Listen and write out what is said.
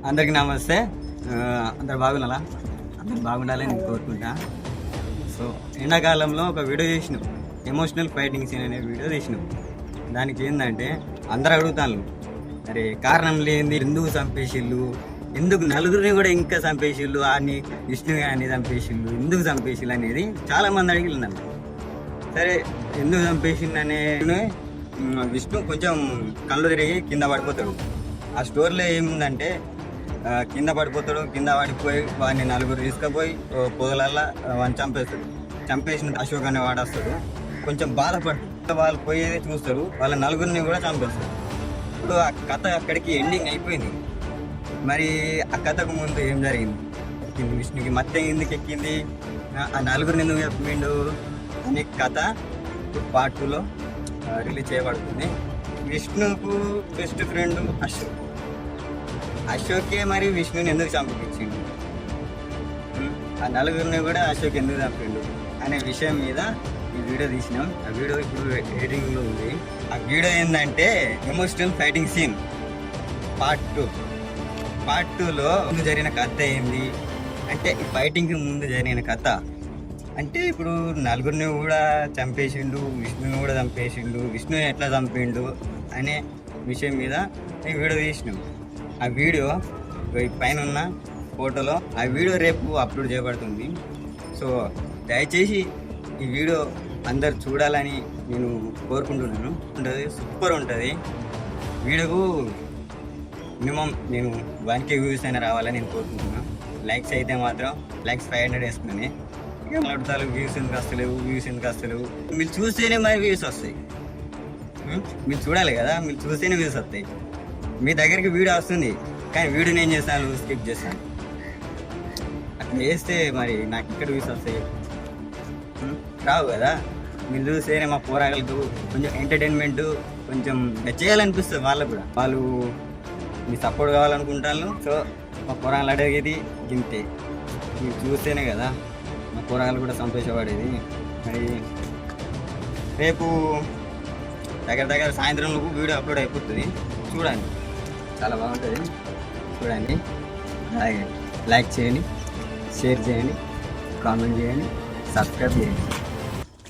అందరికీ నమస్తే. అందరు బాగున్నారా? అందరు బాగుండాలని నేను కోరుకుంటా. సో ఎండాకాలంలో ఒక వీడియో చేసినాం, ఎమోషనల్ ఫైటింగ్ సీన్ అనే వీడియో చేసినాం. దానికి ఏంటంటే అందరు అడుగుతాను, అరే కారణం లేనిది ఎందుకు చంపేసిళ్ళు, ఎందుకు నలుగురిని కూడా ఇంకా చంపేసిళ్ళు, ఆడిని విష్ణు గారిని చంపేసిళ్ళు, ఎందుకు చంపేసిళ్ళు అనేది చాలామంది అడిగిళ్ళు నన్ను. సరే ఎందుకు చంపేసిండు అనే విష్ణు కొంచెం కళ్ళు తిరిగి కింద పడిపోతాడు. ఆ స్టోరీలో ఏముందంటే కింద పడిపోతాడు, కింద పడిపోయి వాడిని నలుగురు తీసుకుపోయి పొగలల్లా వాడిని చంపేస్తాడు. చంపేసిన అశోక్ అనే వాడు వస్తాడు, కొంచెం బాధపడుతుంది. వాళ్ళు పోయేది చూస్తారు, వాళ్ళ నలుగురిని కూడా చంపేస్తారు. ఇప్పుడు ఆ కథ అక్కడికి ఎండింగ్ అయిపోయింది. మరి ఆ కథకు ముందు ఏం జరిగింది, విష్ణుకి మత్తె ఎందుకు ఎక్కింది, ఆ నలుగురిని ఎందుకు చెప్పిండు అనే కథ పార్ట్ 2లో రిలీజ్ చేయబడుతుంది. విష్ణుకు బెస్ట్ ఫ్రెండ్ అశోక్. అశోకే మరి విష్ణుని ఎందుకు చంపించిండు, ఆ నలుగురిని కూడా అశోక్ ఎందుకు చంపిండు అనే విషయం మీద ఈ వీడియో తీసినాం. ఆ వీడియో ఇప్పుడు ఎడిటింగ్లో ఉంది. ఆ వీడియో ఏంటంటే emotional fighting scene part 2. Part 2లో ముందు జరిగిన కథ ఏంది అంటే, ఈ ఫైటింగ్కి ముందు జరిగిన కథ అంటే ఇప్పుడు నలుగురిని కూడా చంపేసిండు, విష్ణుని కూడా చంపేసిండు, విష్ణుని ఎట్లా చంపిండు అనే విషయం మీద ఈ వీడియో తీసినాం. ఆ వీడియో పైన ఉన్న ఫోటోలో ఆ వీడియో రేపు అప్లోడ్ చేయబడుతుంది. సో దయచేసి ఈ వీడియో అందరు చూడాలని నేను కోరుకుంటున్నాను. ఉంటుంది, సూపర్ ఉంటుంది. వీడియోకు మినిమం నేను 1K వ్యూస్ అయినా రావాలని నేను కోరుకుంటున్నాను. లైక్స్ అయితే మాత్రం లైక్స్ 500 వేసుకుని అడుగుతారు, వ్యూస్ ఎందుకు వస్తలేవు, వ్యూస్ ఎందుకు వస్తలేవు. మీరు చూస్తేనే మరి వ్యూస్ వస్తాయి. మీరు చూడాలి కదా, మీరు చూస్తేనే వ్యూస్ వస్తాయి. మీ దగ్గరికి వీడియో వస్తుంది కానీ వీడియోని ఏం చేస్తాను, స్కిప్ చేస్తాను. అట్లా చేస్తే మరి నాకు ఇక్కడ వ్యూస్ వస్తాయి, రావు కదా. మీరు చూస్తేనే మా పోరాగలకు కొంచెం ఎంటర్టైన్మెంట్ కొంచెం చేయాలనిపిస్తుంది. వాళ్ళకు కూడా వాళ్ళు మీ సపోర్ట్ కావాలనుకుంటాను. సో మా పోరాగలు అడిగేది గింతే, మీరు చూస్తేనే కదా మా పోరాగలు కూడా సంతోషపడేది. మరి రేపు దగ్గర సాయంత్రంలోపు వీడియో అప్లోడ్ అయిపోతుంది, చూడండి. చాలా బాగుంటుంది, చూడండి. అలాగే లైక్ చేయండి, షేర్ చేయండి, కామెంట్ చేయండి, సబ్స్క్రైబ్ చేయండి.